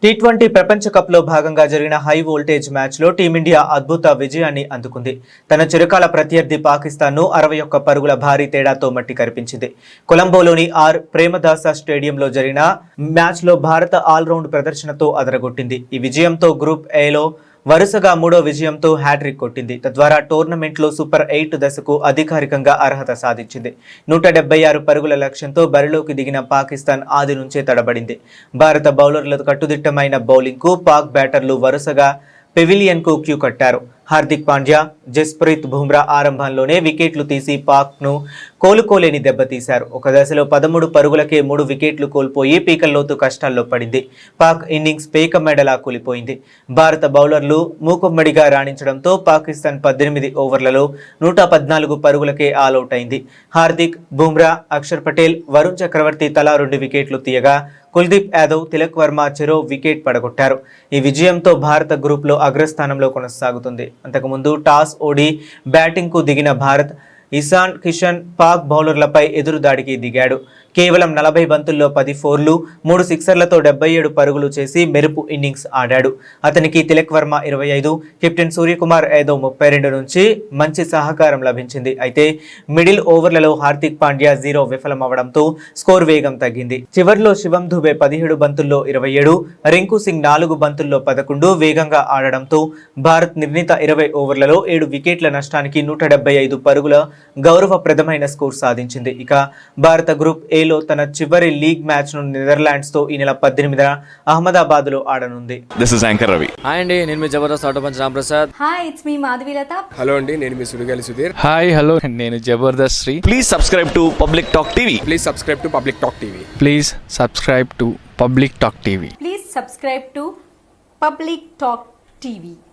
T20 ప్రపంచ cup లో భాగంగా జరిగిన హై వోల్టేజ్ మ్యాచ్ లో టీమిండియా అద్భుత విజయాన్ని అందుకుంది. తన చిరకాల ప్రత్యర్థి పాకిస్తాన్ ను 61 పరుగుల భారీ తేడాతో మట్టి కరిపించింది. కొలంబోలోని ఆర్ ప్రేమదాస స్టేడియంలో జరిగిన మ్యాచ్ లో భారత ఆల్రౌండ్ ప్రదర్శనతో అదరగొట్టింది. ఈ విజయంతో గ్రూప్ ఏలో వరుసగా 3వ విజయంతో హ్యాట్రిక్ కొట్టింది. తద్వారా టోర్నమెంట్లో సూపర్ 8 దశకు అధికారికంగా అర్హత సాధించింది. 176 పరుగుల లక్ష్యంతో బరిలోకి దిగిన పాకిస్తాన్ ఆది నుంచే తడబడింది. భారత బౌలర్ల కట్టుదిట్టమైన బౌలింగ్కు పాక్ బ్యాటర్లు వరుసగా పెవిలియన్ కు క్యూ కట్టారు. హార్దిక్ పాండ్యా, జస్ప్రీత్ బుమ్రా ఆరంభంలోనే వికెట్లు తీసి పాక్ ను కోలుకోలేని దెబ్బతీశారు. ఒక దశలో 13 పరుగులకే 3 వికెట్లు కోల్పోయి పీకల్లోతు కష్టాల్లో పడింది. పాక్ ఇన్నింగ్స్ పేక మెడలా కూలిపోయింది. భారత బౌలర్లు మూకుమ్మడిగా రాణించడంతో పాకిస్తాన్ 18 ఓవర్లలో 114 పరుగులకే ఆలౌట్ అయింది. హార్దిక్, బుమ్రా, అక్షర్ పటేల్, వరుణ్ చక్రవర్తి తలా 2 వికెట్లు తీయగా కుల్దీప్ యాదవ్, తిలక్ వర్మ చెరో వికెట్ పడగొట్టారు. ఈ విజయంతో భారత గ్రూప్ లో అగ్రస్థానంలో కొనసాగుతుంది. అంతకుముందు టాస్ ఓడి బ్యాటింగ్ కు దిగిన భారత్ ఇషాన్ కిషన్ పాక్ బౌలర్లపై ఎదురుదాడికి దిగాడు. కేవలం 40 బంతుల్లో 10 ఫోర్లు, 3 సిక్సర్లతో 77 పరుగులు చేసి మెరుపు ఇన్నింగ్స్ ఆడాడు. అతనికి తిలక్ వర్మ 25, కెప్టెన్ సూర్యకుమార్ యాదవ్ 32 నుంచి మంచి సహకారం లభించింది. అయితే మిడిల్ ఓవర్లలో హార్దిక్ పాండ్యా 0 విఫలమవడంతో స్కోర్ వేగం తగ్గింది. చివర్లో శివం దుబే 17 బంతుల్లో 27, రింకు సింగ్ 4 బంతుల్లో 11 వేగంగా ఆడడంతో భారత్ నిర్ణీత 20 ఓవర్లలో 7 వికెట్ల నష్టానికి 175 పరుగుల గౌరవప్రదమైన స్కోర్ సాధించింది. ఇక భారత గ్రూప్ ఏలో తన చివరి లీగ్ మ్యాచ్ ను నెదర్లాండ్స్ తో ఈ నెల 18న అహ్మదాబాద్ లో ఆడనుంది. This is anchor Ravi. Hi అండి, నేను మీ Jabardasth auto punch Ramprasad. Hi, it's me Madhavilatha. Hello అండి, నేను మీ సుడిగాలి సుధీర్. హాయ్ హలో, నేను Jabardasth Sri. Please subscribe to Public Talk TV. Please subscribe to Public Talk TV. Please subscribe to Public Talk TV. Please subscribe to Public Talk TV.